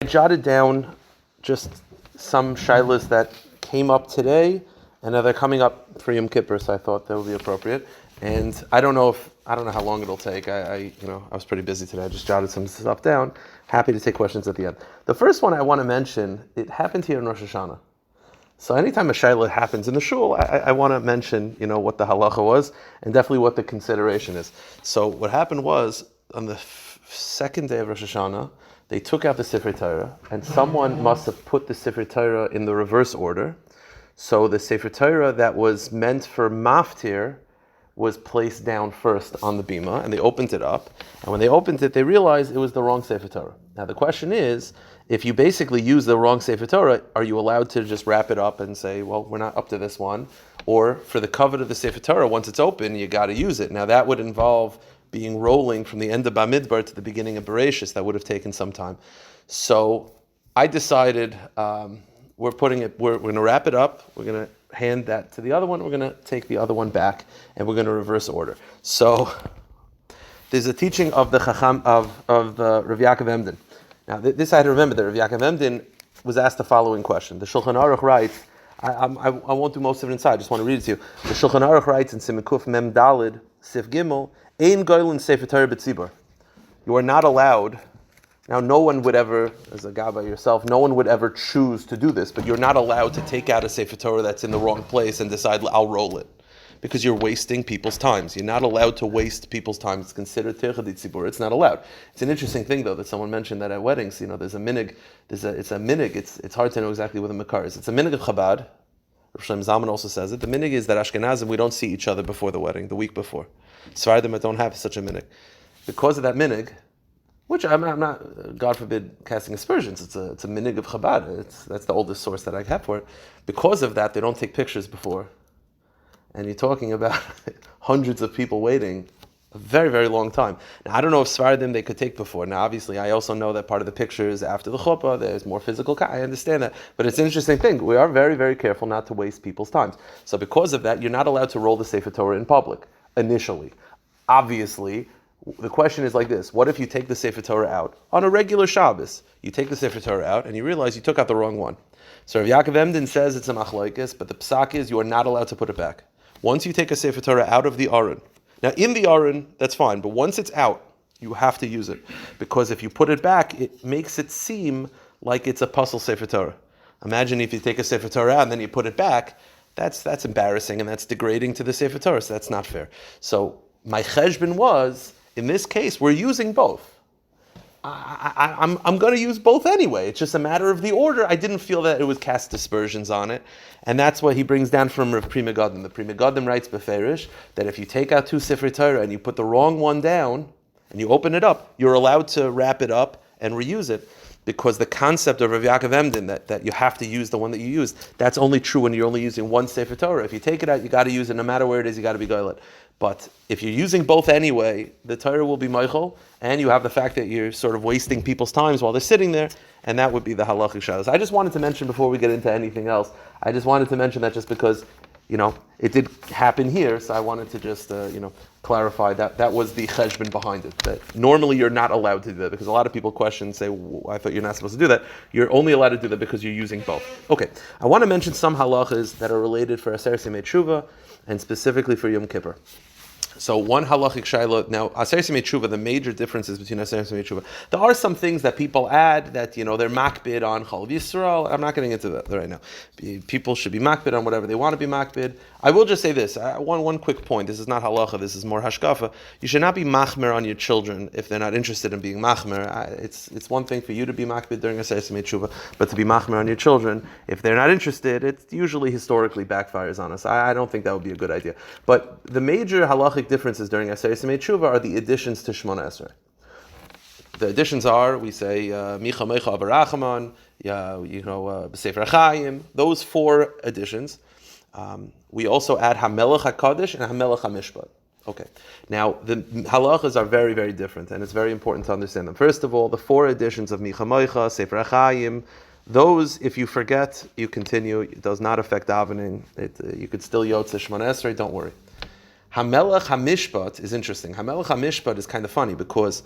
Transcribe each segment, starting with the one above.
I jotted down just some shilas that came up today, and they're coming up for Yom Kippur, so I thought that would be appropriate. And I don't know how long it'll take. I was pretty busy today. I just jotted some stuff down. Happy to take questions at the end. The first one I want to mention, it happened here in Rosh Hashanah. So anytime a shayla happens in the shul, I want to mention, what the halacha was, and definitely what the consideration is. So what happened was, on the second day of Rosh Hashanah, they took out the Sefer Torah, and someone must have put the Sefer Torah in the reverse order. So the Sefer Torah that was meant for Maftir was placed down first on the bima, and they opened it up. And when they opened it, they realized it was the wrong Sefer Torah. Now the question is, if you basically use the wrong Sefer Torah, are you allowed to just wrap it up and say, well, we're not up to this one? Or for the covet of the Sefer Torah, once it's open, you got to use it. Now that would involve being rolling from the end of Bamidbar to the beginning of Bereshis. That would have taken some time. So I decided we're going to wrap it up. We're going to hand that to the other one. We're going to take the other one back, and we're going to reverse order. So there's a teaching of the Chacham of the Rav Yaakov Emden. Now this I had to remember that Rav Yaakov Emden was asked the following question. The Shulchan Aruch writes, I won't do most of it inside, I just want to read it to you. The Shulchan Aruch writes in Siman Kuf Mem Dalid Sif Gimel, Ein Goylin Sefer Torah B'tzibur. You are not allowed. Now, no one would ever, as a guy by yourself, no one would ever choose to do this, but you're not allowed to take out a Sefer Torah that's in the wrong place and decide, I'll roll it. Because you're wasting people's times. You're not allowed to waste people's time. It's considered Tircha Ditzibur. It's not allowed. It's an interesting thing, though, that someone mentioned that at weddings, there's a minig, it's a minig, it's hard to know exactly what the makar is. It's a minig of Chabad. Rav Shalom Zalman also says it. The minig is that Ashkenazim, we don't see each other before the wedding, the week before. Sephardim don't have such a minig. Because of that minig, which I'm not, God forbid, casting aspersions. It's a minig of Chabad. That's the oldest source that I have for it. Because of that, they don't take pictures before. And you're talking about hundreds of people waiting a very, very long time. Now, I don't know if Sephardim they could take before. Now, obviously, I also know that part of the picture is after the chuppah. There's more physical. I understand that. But it's an interesting thing. We are very, very careful not to waste people's time. So because of that, you're not allowed to roll the Sefer Torah in public, initially. Obviously, the question is like this. What if you take the Sefer Torah out on a regular Shabbos? You take the Sefer Torah out and you realize you took out the wrong one. So Rav Yaakov Emden says it's a machlokes, but the psak is you are not allowed to put it back. Once you take a Sefer Torah out of the Aron, now in the Aron, that's fine, but once it's out, you have to use it. Because if you put it back, it makes it seem like it's a puzzle Sefer Torah. Imagine if you take a Sefer Torah out and then you put it back, that's embarrassing and that's degrading to the Sefer Torah, so that's not fair. So my cheshbon was, in this case, we're using both. I'm going to use both anyway. It's just a matter of the order. I didn't feel that it was cast aspersions on it. And that's what he brings down from Rav Pri Megadim. The Pri Megadim writes beferish that if you take out two Sefer Torah and you put the wrong one down and you open it up, you're allowed to wrap it up and reuse it. Because the concept of Rav Yaakov Emden, that you have to use the one that you use, that's only true when you're only using one Sefer Torah. If you take it out, you got to use it. No matter where it is, you got to be goylet. But if you're using both anyway, the Torah will be meichel, and you have the fact that you're sort of wasting people's times while they're sitting there, and that would be the halachic shalos. I just wanted to mention before we get into anything else, I just wanted to mention that just because, it did happen here, so I wanted to just, clarify that was the cheshbon behind it. That normally you're not allowed to do that, because a lot of people question, say, I thought you're not supposed to do that. You're only allowed to do that because you're using both. Okay, I want to mention some halachas that are related for Aseres Yimei Teshuva, and specifically for Yom Kippur. So one halachic shayla. Now, Aseres Yimei Teshuva, the major differences between Aseres Yimei Teshuva. There are some things that people add that, they're makbid on Chol Yisrael. I'm not getting into that right now. People should be makbid on whatever they want to be makbid. I will just say this. One quick point. This is not halacha. This is more hashkafa. You should not be machmer on your children if they're not interested in being machmer. It's one thing for you to be makbid during Aseres Yimei Teshuva, but to be machmer on your children, if they're not interested, it usually historically backfires on us. I don't think that would be a good idea. But the major halachic differences during Aseres Yimei Teshuva are the additions to Shemoneh Esrei. The additions are, we say, Micha Mecha Avarachaman, B'Sefer Chaim, those four additions. We also add Hamelech HaKadosh and Hamelech HaMishpat. Okay. Now, the halachas are very, very different, and it's very important to understand them. First of all, the four additions of Micha Mecha, Sefer Chaim, those, if you forget, you continue. It does not affect davening. You could still yotze Shemoneh Esrei, don't worry. Hamelech HaMishpat is interesting. Hamelech HaMishpat is kind of funny because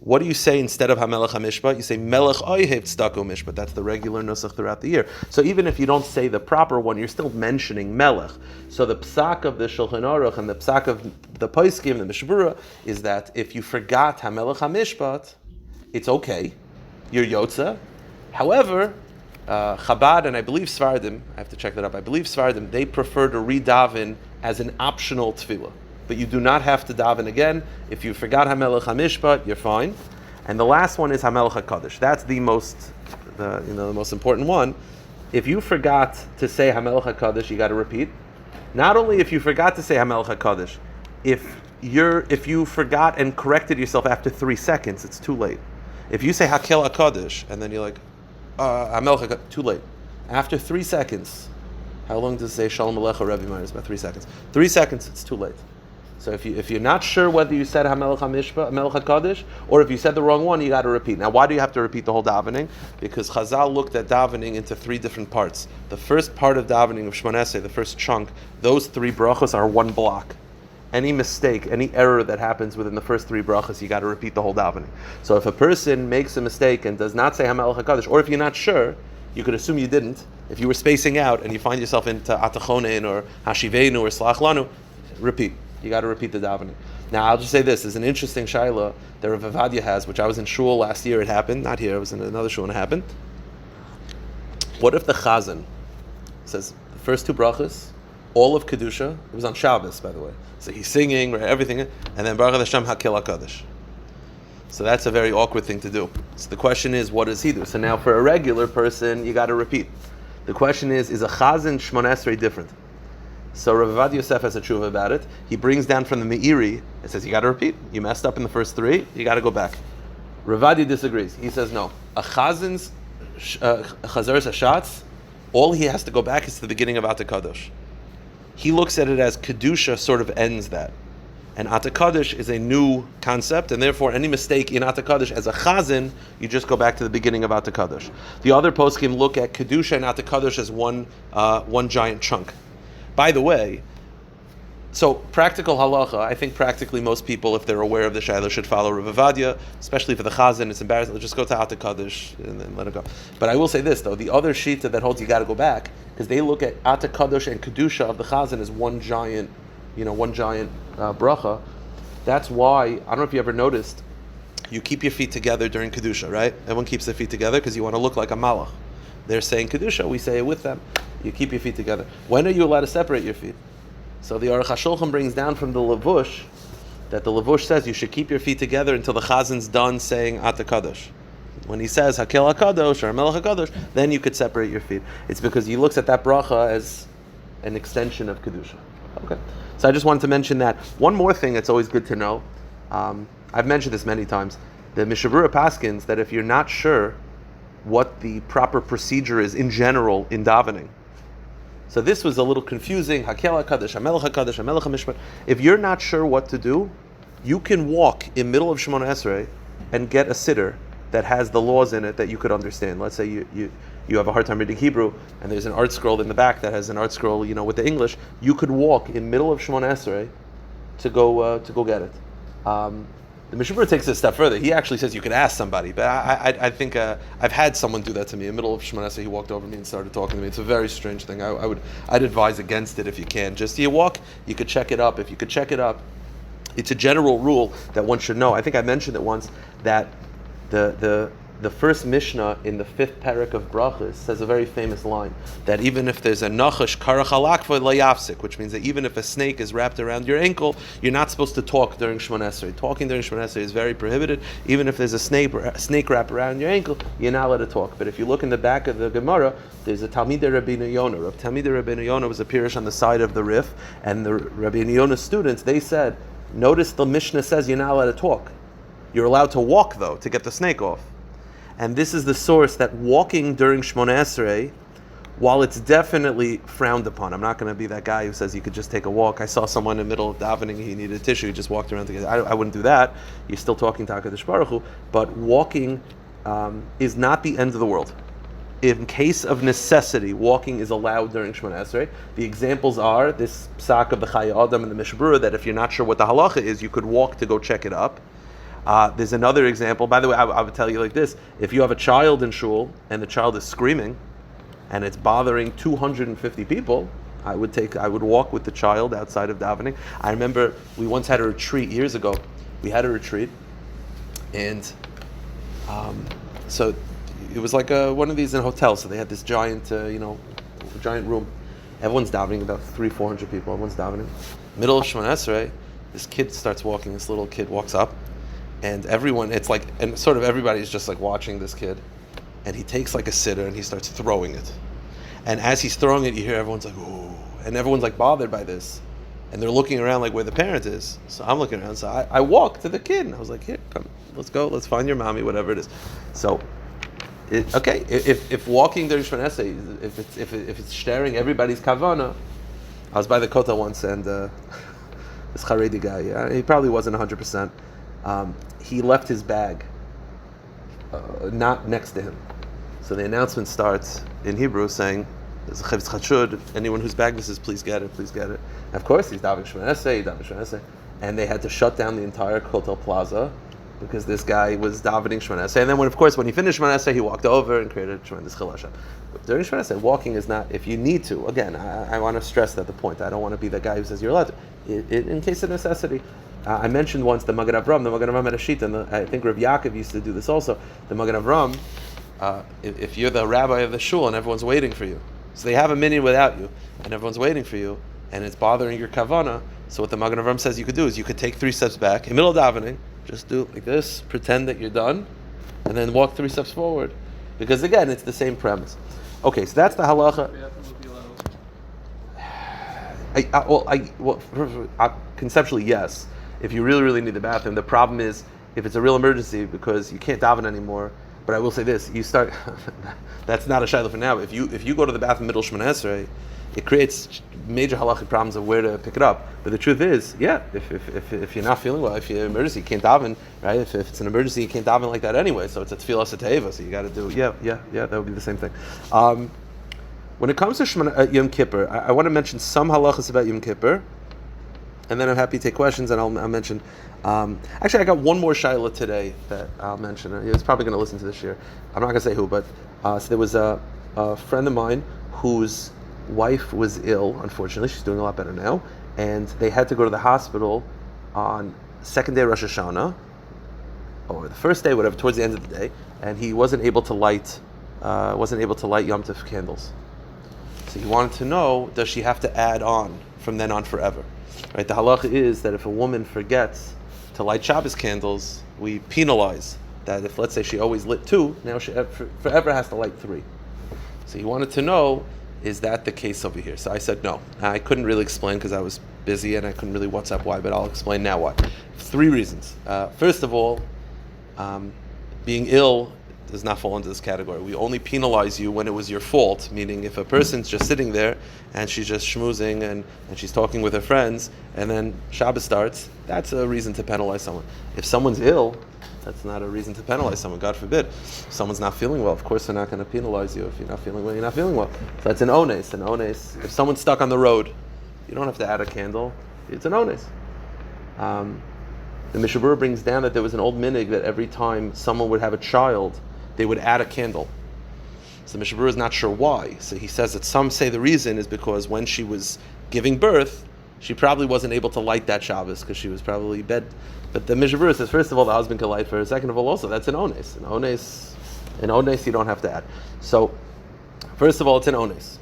what do you say instead of HaMelech HaMishpat? You say Melech Oyhev Tzedakah Mishpat. That's the regular nusach throughout the year. So even if you don't say the proper one, you're still mentioning Melech. So the psak of the Shulchan Aruch and the psak of the Poskim, the Mishbura, is that if you forgot HaMelech HaMishpat, it's okay. You're Yotza. However, Chabad and I believe Svardim, I have to check that up, I believe Svardim, they prefer to redaven as an optional tefillah. But you do not have to daven again. If you forgot HaMelech HaMishpat, you're fine. And the last one is HaMelech HaKadosh. That's the most important one. If you forgot to say HaMelech HaKadosh, you got to repeat. Not only if you forgot to say HaMelech HaKadosh, if you forgot and corrected yourself after 3 seconds, it's too late. If you say Hakel HaKadosh, and then you're like, HaMelech HaKadosh, too late. After 3 seconds, how long does it say Shalom Alecha Rebbe Meir? It's about 3 seconds. 3 seconds, it's too late. So if you're not sure whether you said HaMelech HaMishpat, HaMelech HaKadosh, or if you said the wrong one, you got to repeat. Now, why do you have to repeat the whole davening? Because Chazal looked at davening into 3 different parts. The first part of davening of Shemoneh Esrei, the first chunk, those 3 brachos are 1 block. Any mistake, any error that happens within the first 3 brachos, you got to repeat the whole davening. So if a person makes a mistake and does not say HaMelech HaKadosh, or if you're not sure, you could assume you didn't. If you were spacing out and you find yourself into Atachonin or Hashivenu or Slach Lanu, repeat. You got to repeat the davening. Now, I'll just say this. There's an interesting shaila that Rav Avadia has, which I was in shul last year. It happened. Not here. I was in another shul and it happened. What if the chazan says the first 2 brachas, all of Kedusha, it was on Shabbos, by the way. So he's singing, right, everything, and then Baruch Hashem Hakel HaKadosh. So that's a very awkward thing to do. So the question is, what does he do? So now for a regular person, you got to repeat. The question is a chazan Shemoneh Esrei different? So Rav Avad Yosef has a tshuva about it. He brings down from the Meiri, it says you got to repeat. You messed up in the first 3, you got to go back. Rav Adi disagrees. He says no. A chazan's chazaras hashatz, all he has to go back is to the beginning of Atakadosh. He looks at it as Kedusha sort of ends that. And Atakadosh is a new concept, and therefore any mistake in Atakadosh as a chazan, you just go back to the beginning of Atakadosh. The other poskim look at Kedusha and Atakadosh as one giant chunk. By the way, so practical halacha, I think practically most people, if they're aware of the shayla, should follow Rav Avadia, especially for the chazan. It's embarrassing. They'll just go to Atakadosh and then let it go. But I will say this, though. The other shita that holds you got to go back, because they look at Atakadosh and Kedusha of the chazan as one giant bracha. That's why, I don't know if you ever noticed, you keep your feet together during Kedusha, right? Everyone keeps their feet together because you want to look like a malach. They're saying Kedusha, we say it with them. You keep your feet together. When are you allowed to separate your feet? So the Aruch HaShulchan brings down from the Levush that the Levush says you should keep your feet together until the Chazan's done saying Atakadosh. When he says Hakel HaKadosh or Melech HaKadosh, then you could separate your feet. It's because he looks at that bracha as an extension of Kedusha. Okay. So I just wanted to mention that. One more thing that's always good to know. I've mentioned this many times. The Mishavura Paskins, that if you're not sure what the proper procedure is in general in davening. So this was a little confusing. Hakel HaKadosh, HaMelech HaKadosh, HaMelech HaMishpat. If you're not sure what to do, you can walk in middle of Shemoneh Esrei and get a siddur that has the laws in it that you could understand. Let's say you have a hard time reading Hebrew and there's an art scroll in the back that has an art scroll, with the English. You could walk in middle of Shemoneh Esrei to go get it. The Mishabur takes it a step further. He actually says you can ask somebody, but I think I've had someone do that to me in the middle of Shemoneh Esrei. He walked over me and started talking to me. It's a very strange thing. I'd advise against it if you can. Just you walk, you could check it up. If you could check it up, it's a general rule that one should know. I think I mentioned it once that the first Mishnah in the 5th parak of Brachos says a very famous line that even if there's a nachash karach halakva layafsik, which means that even if a snake is wrapped around your ankle, you're not supposed to talk during Shemoneh Esrei. Talking during Shemoneh Esrei is very prohibited. Even if there's a snake wrapped around your ankle, you're not allowed to talk. But if you look in the back of the Gemara, there's a Talmidei Rabbeinu Yonah. Talmidei Rabbeinu Yonah was a pirish on the side of the Rif, and the Rabbeinu Yonah students, they said, notice the Mishnah says you're not allowed to talk. You're allowed to walk though, to get the snake off. And this is the source that walking during Shemoneh Esrei, while it's definitely frowned upon, I'm not going to be that guy who says you could just take a walk. I saw someone in the middle of davening, he needed a tissue, he just walked around together. I wouldn't do that. You're still talking to HaKadosh Baruch Hu, but walking is not the end of the world. In case of necessity, walking is allowed during Shemoneh Esrei. The examples are this psak of the Chayei Adam and the Mishbura, that if you're not sure what the halacha is, you could walk to go check it up. There's another example. By the way, I would tell you like this: if you have a child in shul and the child is screaming, and it's bothering 250 people, I would walk with the child outside of davening. I remember we once had a retreat years ago. We had a retreat, and so it was like one of these in hotels. So they had this giant, giant room. Everyone's davening, about 300-400 people. Everyone's davening. Middle of Shemoneh Esrei, this kid starts walking. This little kid walks up, and everyone, and sort of everybody's just like watching this kid, and he takes like a sitter and he starts throwing it. And as he's throwing it, you hear everyone's like, "Oh," and everyone's like bothered by this, and they're looking around like where the parent is. So I'm looking around. So I walked to the kid and I was like, "Here, come, let's go. Let's find your mommy, whatever it is." So. If walking during Shemoneh Esrei, if it's sharing everybody's kavana, I was by the Kota once, and this Haredi guy, he probably wasn't 100%. He left his bag not next to him. So the announcement starts in Hebrew saying, "There's a Chavz Chachud, anyone whose bag this is, please get it, please get it." And of course, he's davening Shemoneh Esrei, and they had to shut down the entire Kotel Plaza, because this guy was davening Shemoneh Esrei. And then when he finished Shemoneh Esrei, he walked over and created a tremendous chilul. But during Shemoneh Esrei, walking is not, if you need to, again, I want to stress that the point, I don't want to be the guy who says you're allowed to, in case of necessity. I mentioned once the Magen Avraham had a sheet, and I think Rav Yaakov used to do this also. The Magen Avraham, if you're the rabbi of the shul and everyone's waiting for you, so they have a minyan without you, and everyone's waiting for you, and it's bothering your kavana, so what the Magen Avraham says you could do is you could take 3 steps back, in the middle of davening, just do it like this, pretend that you're done, and then walk 3 steps forward. Because again, it's the same premise. Okay, so that's the halacha. Conceptually, yes. If you really, really need the bathroom, the problem is if it's a real emergency because you can't daven anymore. But I will say this: you start. That's not a shayla for now. If you go to the bathroom middle Shemoneh Esrei, it creates major halachic problems of where to pick it up. But the truth is, yeah, if you're not feeling well, if you're in an emergency, you can't daven, right? If it's an emergency, you can't daven like that anyway. So it's a tefillah sateva, so you got to do, that would be the same thing. When it comes to Yom Kippur, I want to mention some halachos about Yom Kippur, and then I'm happy to take questions, and I'll mention. Actually, I got one more shayla today that I'll mention. He was probably going to listen to this year. I'm not going to say who, but so there was a friend of mine whose wife was ill. Unfortunately, she's doing a lot better now, and they had to go to the hospital on second day Rosh Hashanah, or the first day, whatever, towards the end of the day, and he wasn't able to light Yom Tov candles. So he wanted to know, does she have to add on from then on forever? Right? The halacha is that if a woman forgets to light Shabbos candles, we penalize that. If, let's say, she always lit 2, now she forever has to light 3. So he wanted to know, is that the case over here? So I said no. I couldn't really explain because I was busy and I couldn't really WhatsApp why, but I'll explain now why. 3 reasons. First of all, being ill does not fall into this category. We only penalize you when it was your fault, meaning if a person's just sitting there and she's just schmoozing and she's talking with her friends and then Shabbos starts, that's a reason to penalize someone. If someone's ill, that's not a reason to penalize someone, God forbid. If someone's not feeling well, of course they're not going to penalize you. If you're not feeling well, you're not feeling well. So that's an ones. An ones. If someone's stuck on the road, you don't have to add a candle. It's an ones. The Mishnah Berurah brings down that there was an old minig that every time someone would have a child, they would add a candle. So the Mishnah Berurah is not sure why. So he says that some say the reason is because when she was giving birth, she probably wasn't able to light that Shabbos because she was probably bed. But the Mishnah Berurah says, first of all, the husband can light for her. Second of all, also, that's an ones. An ones you don't have to add. So, first of all, it's an ones.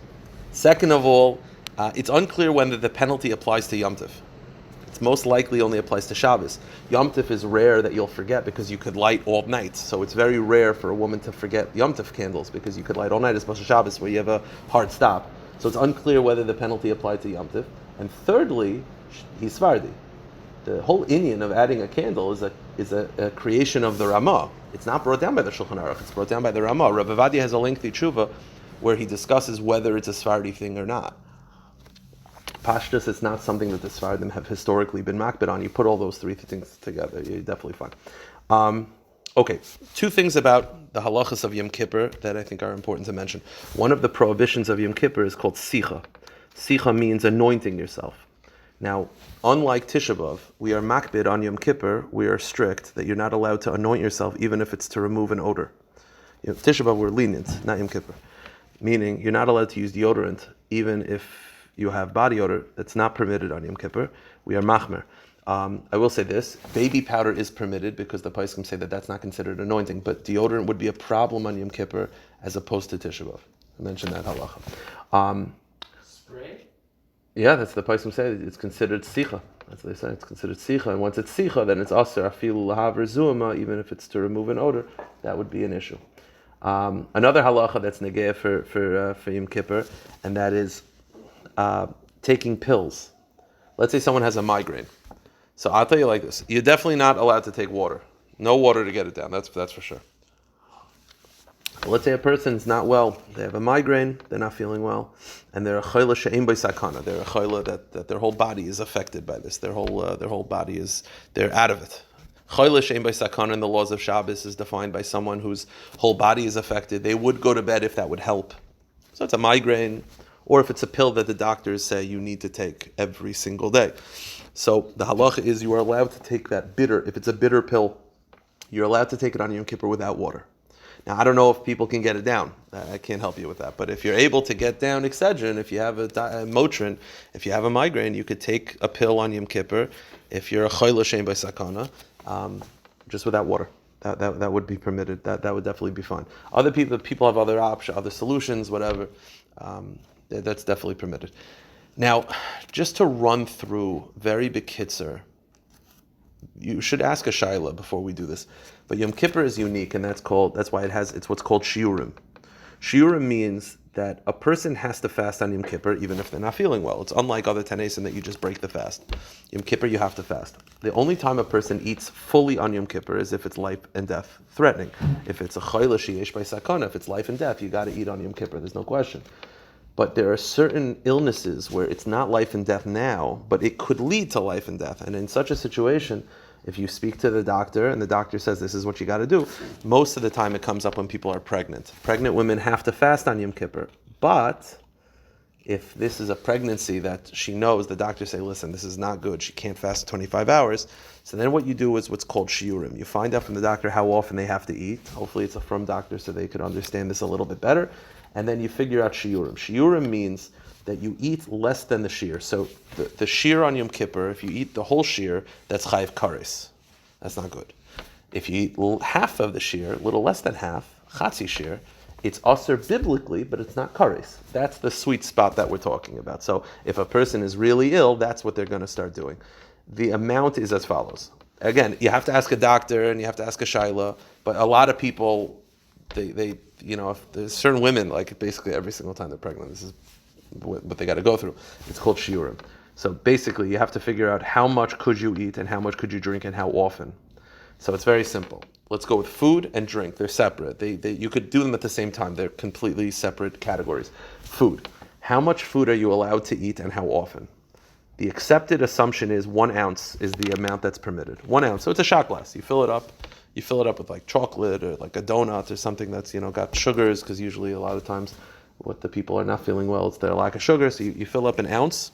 Second of all, it's unclear whether the penalty applies to Yom Tov. It's most likely only applies to Shabbos. Yom Tov is rare that you'll forget because you could light all night. So it's very rare for a woman to forget Yom Tov candles because you could light all night as opposed to Shabbos where you have a hard stop. So it's unclear whether the penalty applied to Yom Tov. And thirdly, he's Svardi. The whole inyan of adding a candle is a creation of the Ramah. It's not brought down by the Shulchan Aruch. It's brought down by the Ramah. Rav Ovadia has a lengthy tshuva where he discusses whether it's a Svardi thing or not. Pashtus, it's not something that the Sfardim have historically been makbid on. You put all those 3 things together, you're definitely fine. Okay, 2 things about the halachos of Yom Kippur that I think are important to mention. One of the prohibitions of Yom Kippur is called sicha. Sicha means anointing yourself. Now, unlike Tisha B'Av, we are makbid on Yom Kippur, we are strict that you're not allowed to anoint yourself even if it's to remove an odor. Tisha B'Av, we're lenient, not Yom Kippur. Meaning, you're not allowed to use deodorant even if you have body odor. That's not permitted on Yom Kippur. We are machmer. I will say this, baby powder is permitted because the Paiskim say that that's not considered anointing, but deodorant would be a problem on Yom Kippur as opposed to Tisha B'Av. I mentioned that halacha. Spray? Yeah, that's the Paiskim say, it's considered sicha. That's what they say, it's considered sicha, and once it's sicha, then it's aser, afilu lahav zuama, even if it's to remove an odor, that would be an issue. Another halacha that's negeh for Yom Kippur, and that is taking pills. Let's say someone has a migraine. So I'll tell you like this: you're definitely not allowed to take water. No water to get it down. That's for sure. But let's say a person's not well. They have a migraine. They're not feeling well, and they're a chayla she'ein by sakana. They're a chayla that their whole body is affected by this. Their whole body they're out of it. Chayla she'ein by sakana in the laws of Shabbos is defined by someone whose whole body is affected. They would go to bed if that would help. So it's a migraine, or if it's a pill that the doctors say you need to take every single day. So the halacha is you are allowed to take that bitter, if it's a bitter pill, you're allowed to take it on Yom Kippur without water. Now, I don't know if people can get it down. I can't help you with that. But if you're able to get down Excedrin, if you have a Motrin, if you have a migraine, you could take a pill on Yom Kippur. If you're a chayla she'ein by sakana, just without water. That would be permitted. That would definitely be fine. Other people have other options, other solutions, whatever. That's definitely permitted. Now, just to run through very bekitzer, you should ask a shaila before we do this. But Yom Kippur is unique, and that's why it's what's called shiurim. Shiurim means that a person has to fast on Yom Kippur even if they're not feeling well. It's unlike other Tanesim that you just break the fast. Yom Kippur you have to fast. The only time a person eats fully on Yom Kippur is if it's life and death threatening. If it's a chayla sheyesh by sakana, if it's life and death, you got to eat on Yom Kippur. There's no question. But there are certain illnesses where it's not life and death now, but it could lead to life and death. And in such a situation, if you speak to the doctor and the doctor says this is what you got to do, most of the time it comes up when people are pregnant. Pregnant women have to fast on Yom Kippur. But if this is a pregnancy that she knows, the doctor say, listen, this is not good. She can't fast 25 hours. So then what you do is what's called shiurim. You find out from the doctor how often they have to eat. Hopefully it's a from doctor so they could understand this a little bit better. And then you figure out shiurim. Shiurim means that you eat less than the shiur. So the shiur on Yom Kippur, if you eat the whole shiur, that's chayiv kares. That's not good. If you eat half of the shiur, a little less than half, chatzi shiur, it's aser biblically, but it's not kares. That's the sweet spot that we're talking about. So if a person is really ill, that's what they're going to start doing. The amount is as follows. Again, you have to ask a doctor and you have to ask a shaila, but a lot of people, they if there's certain women, like basically every single time they're pregnant, this is what they got to go through. It's called shiurim. So basically, you have to figure out how much could you eat and how much could you drink and how often. So it's very simple. Let's go with food and drink. They're separate. You could do them at the same time. They're completely separate categories. Food. How much food are you allowed to eat and how often? The accepted assumption is 1 ounce is the amount that's permitted. 1 ounce. So it's a shot glass. You fill it up. You fill it up with like chocolate or like a donut or something that's got sugars, because usually a lot of times what the people are not feeling well, it's their lack of sugar. So you fill up 1 ounce.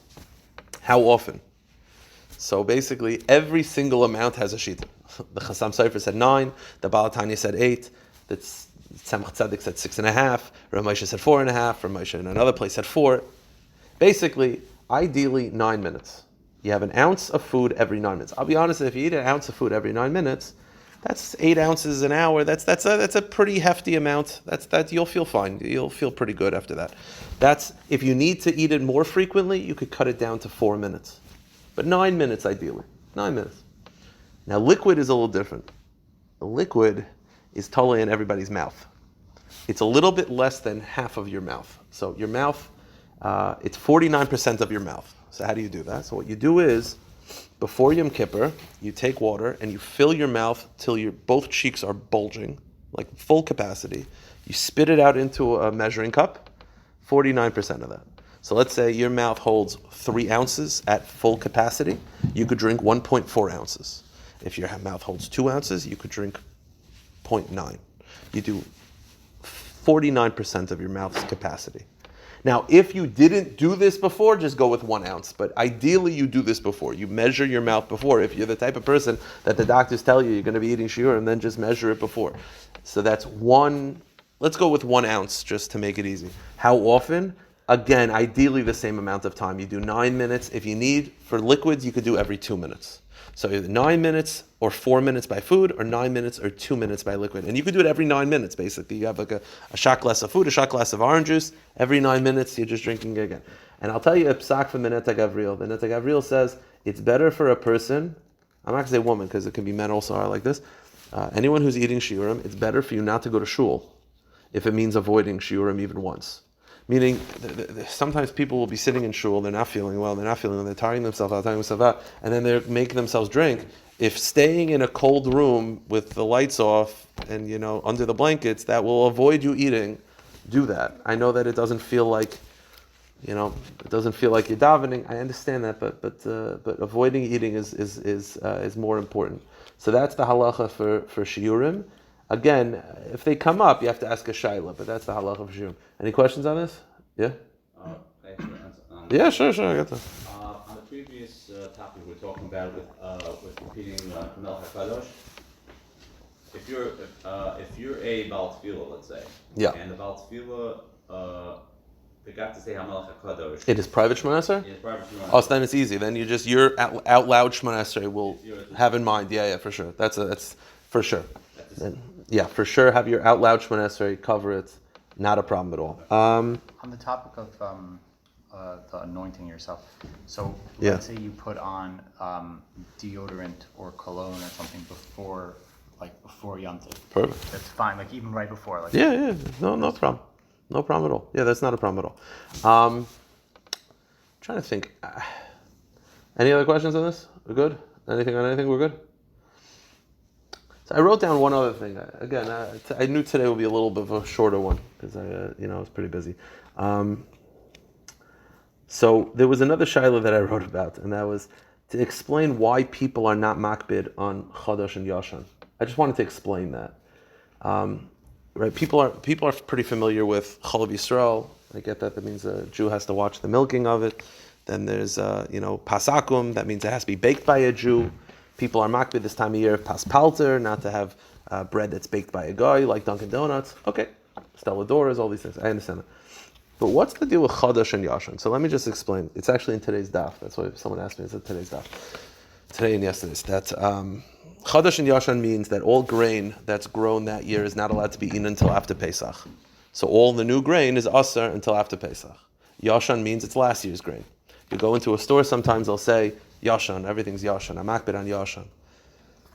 How often? So basically every single amount has a shita. The Chassam Sofer said 9. The Baal Tanya said 8. The Tzemach Tzedek said 6.5. Rav Moshe said 4.5. Rav Moshe in another place said 4. Basically, ideally 9 minutes. You have 1 ounce of food every 9 minutes. I'll be honest, if you eat 1 ounce of food every 9 minutes, that's 8 ounces an hour. That's a pretty hefty amount. That you'll feel fine. You'll feel pretty good after that. That's if you need to eat it more frequently, you could cut it down to 4 minutes. But 9 minutes ideally. 9 minutes. Now liquid is a little different. The liquid is totally in everybody's mouth. It's a little bit less than half of your mouth. So your mouth, it's 49% of your mouth. So how do you do that? So what you do is, before Yom Kippur, you take water and you fill your mouth till both cheeks are bulging, like full capacity. You spit it out into a measuring cup, 49% of that. So let's say your mouth holds 3 ounces at full capacity. You could drink 1.4 ounces. If your mouth holds 2 ounces, you could drink 0.9. You do 49% of your mouth's capacity. Now, if you didn't do this before, just go with 1 ounce. But ideally, you do this before. You measure your mouth before. If you're the type of person that the doctors tell you you're going to be eating shiurim, then just measure it before. So that's 1. Let's go with 1 ounce just to make it easy. How often? Again, ideally the same amount of time. You do 9 minutes. If you need, for liquids, you could do every 2 minutes. So either 9 minutes or 4 minutes by food, or 9 minutes or 2 minutes by liquid. And you could do it every 9 minutes, basically. You have like a shot glass of food, a shot glass of orange juice. Every 9 minutes, you're just drinking it again. And I'll tell you a psak from the Neta Gavril. The Neta Gavril says, it's better for a person, I'm not going to say woman, because it can be men also are like this. Anyone who's eating shiurim, it's better for you not to go to shul if it means avoiding shiurim even once. Meaning, sometimes people will be sitting in shul, they're not feeling well, they're tiring themselves out, and then they're making themselves drink. If staying in a cold room with the lights off and, under the blankets, that will avoid you eating, do that. I know that it doesn't feel like, you're davening. I understand that, but avoiding eating is more important. So that's the halacha for shiurim. Again, if they come up, you have to ask a shaila, but that's the halacha for shiurim. Any questions on this? Yeah? Yeah, sure, I got that. On the previous topic we were talking about with repeating Melech HaKadosh, if you're a Baal Tefillah, let's say, yeah, and the Baal Tefillah forgot to say HaMelech HaKadosh. It is private Shemoneh Esrei? Yeah, it's private Shemoneh Esrei. Oh, so then it's easy. Then your out loud Shemoneh Esrei will have in mind. Yeah, for sure. That's for sure. Yeah, for sure. Have your out loud Shemoneh Esrei, cover it. Not a problem at all. On the topic of the anointing yourself, so let's say you put on deodorant or cologne or something before Yom Tov. Perfect. That's fine. Like even right before. Yeah. No problem. No problem at all. Yeah, that's not a problem at all. Trying to think. Any other questions on this? We're good? Anything on anything? We're good? So I wrote down one other thing. Again, I knew today would be a little bit of a shorter one because I was pretty busy. So there was another shaila that I wrote about, and that was to explain why people are not makbid on Chadash and Yashan. I just wanted to explain that. Right, people are pretty familiar with Chol Yisrael. I get that. That means a Jew has to watch the milking of it. Then there's pasakum. That means it has to be baked by a Jew. People are makbid this time of year pas palter, not to have bread that's baked by a guy like Dunkin' Donuts. Okay, Stella Doras, all these things. I understand that. But what's the deal with Chadash and Yashan? So let me just explain. It's actually in today's daf. That's why someone asked me. It's in today's daf. Today and yesterday's. That. Chadash and Yashan means that all grain that's grown that year is not allowed to be eaten until after Pesach. So all the new grain is asur until after Pesach. Yashan means it's last year's grain. You go into a store, sometimes they'll say, Yashan, everything's Yashan. I'm makbid on Yashan.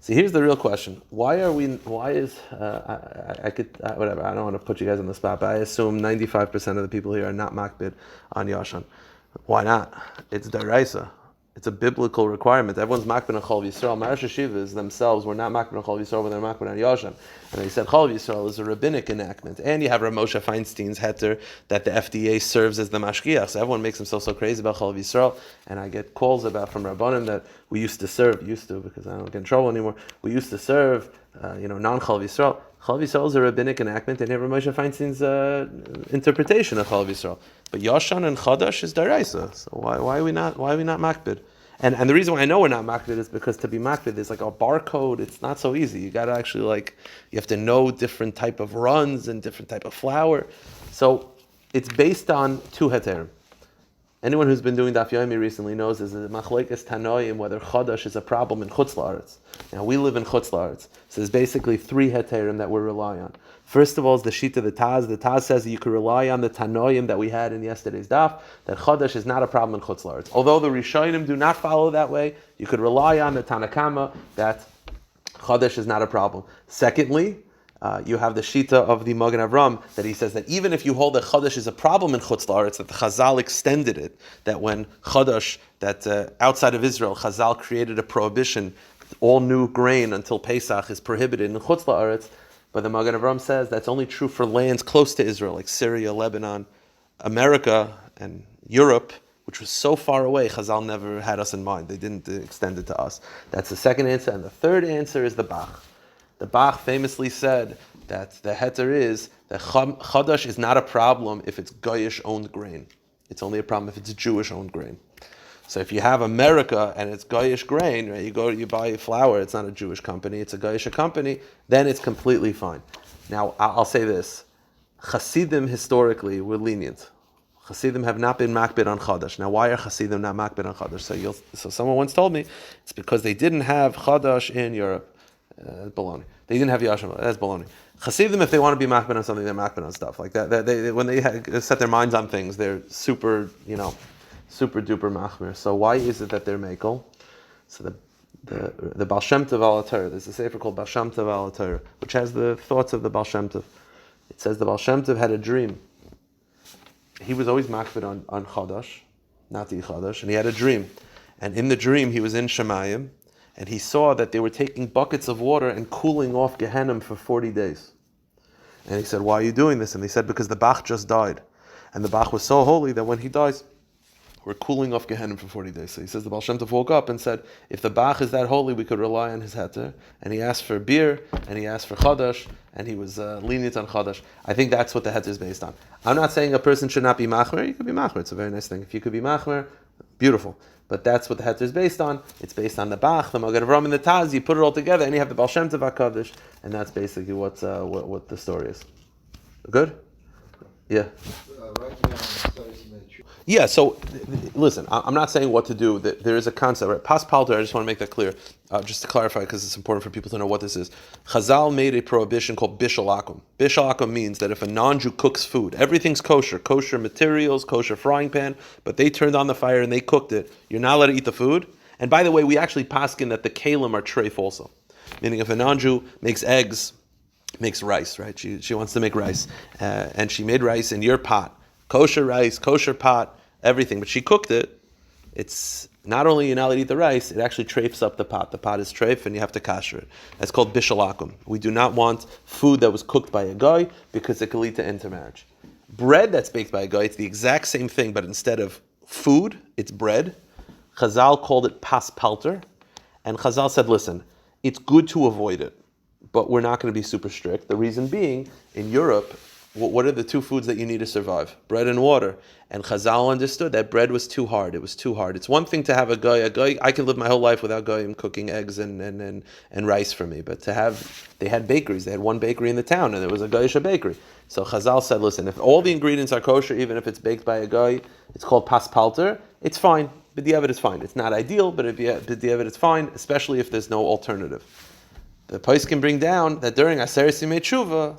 See, here's the real question. Whatever, I don't want to put you guys on the spot, but I assume 95% of the people here are not makbid on Yashan. Why not? It's daraisa. It's a biblical requirement. Everyone's makbid on Chol Yisrael. Marash Yeshivas themselves were not makbid on Chol Yisrael, but they're makbid on Yashan. And they said Chol Yisrael is a rabbinic enactment. And you have Rav Moshe Feinstein's heter that the FDA serves as the mashgiach. So everyone makes themselves so crazy about Chol Yisrael. And I get calls from Rabbanim that we used to because I don't get in trouble anymore. We used to serve, non-Chol Yisrael. Chol Yisrael is a rabbinic enactment, and Rav Moshe Feinstein's interpretation of Chol Yisrael. But Yashan and Chadash is daraisa. So why are we not makbid? And the reason why I know we're not makbid is because to be makbid is like a barcode. It's not so easy. You got to actually you have to know different type of runs and different type of flour. So it's based on 2 heterim. Anyone who's been doing Daf Yomi recently knows there's a machlekes tanoim whether Chadash is a problem in Chutz La'aretz. Now we live in Chutz La'aretz, so there's basically 3 heterim that we rely on. First of all is the Shita the Taz. The Taz says that you can rely on the tanoim that we had in yesterday's Daf, that Chadash is not a problem in Chutz La'aretz. Although the Rishonim do not follow that way, you could rely on the Tanakama that Chadash is not a problem. Secondly, you have the Shita of the Magen Avram that he says that even if you hold that Chadash is a problem in Chutz La'aretz, that the Chazal extended it, that when Chadash, that outside of Israel, Chazal created a prohibition, all new grain until Pesach is prohibited in Chutz La'aretz, but the Magen Avram says that's only true for lands close to Israel, like Syria, Lebanon, America, and Europe, which was so far away, Chazal never had us in mind. They didn't extend it to us. That's the second answer. And the third answer is the Bach. The Bach famously said that the heter is that Chadash is not a problem if it's Goyish owned grain. It's only a problem if it's Jewish owned grain. So if you have America and it's Goyish grain, right, you buy flour, it's not a Jewish company, it's a Goyish company, then it's completely fine. Now, I'll say this. Hasidim historically were lenient. Hasidim have not been makbid on Chadash. Now, why are Hasidim not makbid on Chadash? So someone once told me, it's because they didn't have Chadash in Europe. Baloney. They didn't have Yashim. That's baloney. Hasidim, if they want to be makbid on something, they're makbid on stuff like that. When they set their minds on things, they're super duper machmir. So why is it that they're makel? So the Baal Shem Tov al Torah, there's a sefer called Baal Shem Tov al Torah, which has the thoughts of the Baal Shem Tov. It says the Baal Shem Tov had a dream. He was always makbid on Chadash, not the Chadash, and he had a dream. And in the dream, he was in Shemayim, and he saw that they were taking buckets of water and cooling off Gehenna for 40 days. And he said, why are you doing this? And they said, because the Bach just died. And the Bach was so holy that when he dies, we're cooling off Gehenna for 40 days. So he says the Baal Shem Tov woke up and said, if the Bach is that holy, we could rely on his heter. And he asked for beer, and he asked for Chadash, and he was lenient on Chadash. I think that's what the heter is based on. I'm not saying a person should not be machmer. You could be machmer. It's a very nice thing. If you could be machmer, beautiful. But that's what the heter is based on. It's based on the Bach, the Magen Avraham, and the Taz. You put it all together, and you have the Baal Shem Tov HaKadosh, and that's basically what the story is. Good? Yeah. Right now, Aseres Yimei Teshuva. Yeah, so listen, I'm not saying what to do. There is a concept, right? Pas palter, I just want to make that clear, just to clarify, because it's important for people to know what this is. Chazal made a prohibition called bishul akum. Bishul akum means that if a non-Jew cooks food, everything's kosher materials, kosher frying pan, but they turned on the fire and they cooked it, you're not allowed to eat the food. And by the way, we actually paskin that the kalim are treif also. Meaning if a non-Jew makes eggs, makes rice, right? She wants to make rice, and she made rice in your pot. Kosher rice, kosher pot, everything. But she cooked it. It's not only you're not allowed to eat the rice, it actually treifs up the pot. The pot is treif and you have to kasher it. That's called bishul akum. We do not want food that was cooked by a guy because it could lead to intermarriage. Bread that's baked by a guy, it's the exact same thing, but instead of food, it's bread. Chazal called it pas palter. And Chazal said, listen, it's good to avoid it, but we're not going to be super strict. The reason being, in Europe, what are the two foods that you need to survive? Bread and water. And Chazal understood that bread was too hard. It was too hard. It's one thing to have a guy, I can live my whole life without goyim cooking eggs and rice for me. But they had bakeries. They had one bakery in the town, and there was a goyish bakery. So Chazal said, listen, if all the ingredients are kosher, even if it's baked by a guy, it's called pas palter, it's fine. B'diavad is fine. It's not ideal, but b'diavad it's fine, especially if there's no alternative. The Pais can bring down that during Aseres Yimei Teshuva,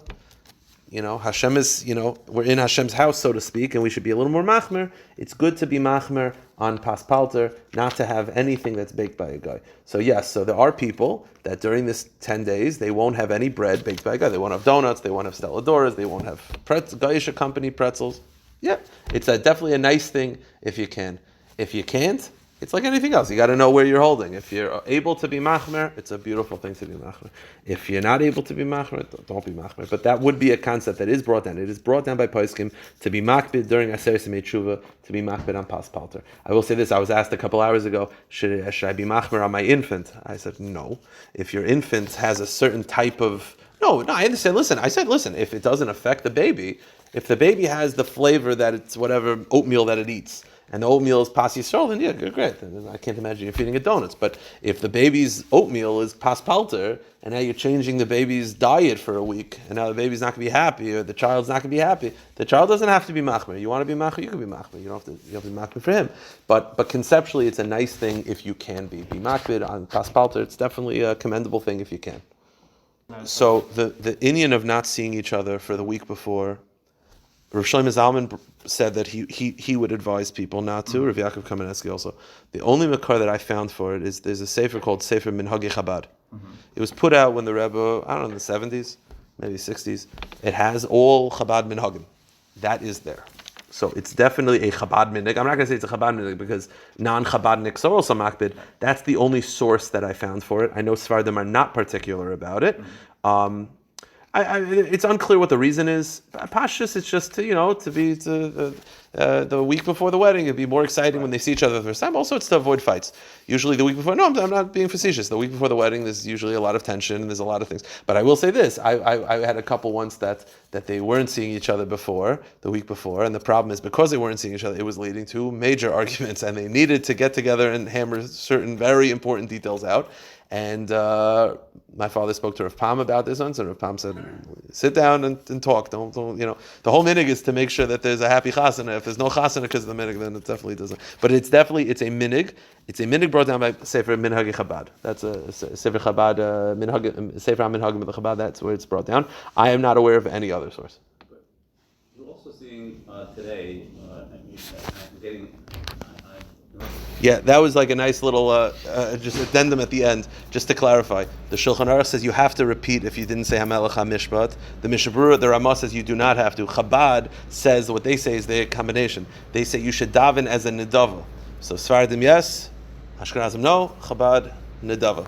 Hashem is, we're in Hashem's house, so to speak, and we should be a little more machmer. It's good to be machmer on pas palter, not to have anything that's baked by a guy. So yes, so there are people that during this 10 days, they won't have any bread baked by a guy. They won't have donuts, they won't have stelladoras, they won't have Goyish company pretzels. Yeah, it's definitely a nice thing if you can. If you can't, it's like anything else. You got to know where you're holding. If you're able to be machmer, it's a beautiful thing to be machmer. If you're not able to be machmer, don't be machmer. But that would be a concept that is brought down. It is brought down by poskim to be makbid during Aseres Yimei Teshuva, to be makbid on pas palter. I will say this. I was asked a couple hours ago, should I be machmer on my infant? I said, no. If your infant has a certain type of... No, I understand. Listen, if it doesn't affect the baby, if the baby has the flavor that it's whatever oatmeal that it eats, and the oatmeal is pas yisrael, then yeah, great. I can't imagine you're feeding it donuts. But if the baby's oatmeal is pas palter, and now you're changing the baby's diet for a week, and now the baby's not going to be happy, or the child's not going to be happy, the child doesn't have to be machmer. You want to be machmer, you can be machmer. You don't have to be machmer for him. But conceptually, it's a nice thing if you can be machmer on pas palter. It's definitely a commendable thing if you can. So the Indian of not seeing each other for the week before, Rav Shlomo Zalman said that he would advise people not to. Rav Yaakov Kamenetsky also. The only makar that I found for it is there's a sefer called Sefer Minhagei Chabad. It was put out when the Rebbe, I don't know, in the 70s, maybe 60s. It has all Chabad minhagim. That is there. So it's definitely a Chabad minhag. I'm not going to say it's a Chabad minhag because non-Chabadniks are also makbid. That's the only source that I found for it. I know Sfardim are not particular about it. It's unclear what the reason is. Pashtus, it's just the week before the wedding, it'd be more exciting when they see each other the first time. Also, it's to avoid fights. Usually the week before, no, I'm not being facetious. The week before the wedding, there's usually a lot of tension and there's a lot of things. But I will say this, I had a couple once that they weren't seeing each other before, the week before, and the problem is because they weren't seeing each other, it was leading to major arguments and they needed to get together and hammer certain very important details out. And my father spoke to Rav Pam about this once, and Rav Pam said, "Sit down and talk. Don't the whole minig is to make sure that there's a happy chasana. If there's no chasana because of the minig, then it definitely doesn't. But it's a minig. It's a minig brought down by Sefer Minhag Chabad. That's a Sefer Chabad Sefer Minhagim of the Chabad. That's where it's brought down. I am not aware of any other source. We're also seeing today. I'm getting. Yeah, that was like a nice little just addendum at the end, just to clarify. The Shulchan Aruch says you have to repeat if you didn't say Hamelech HaMishpat. The Mishnah Berurah, the Ramah says you do not have to. Chabad says what they say is their combination. They say you should daven as a nedava. So Sfaradim yes, Ashkenazim no, Chabad nedava.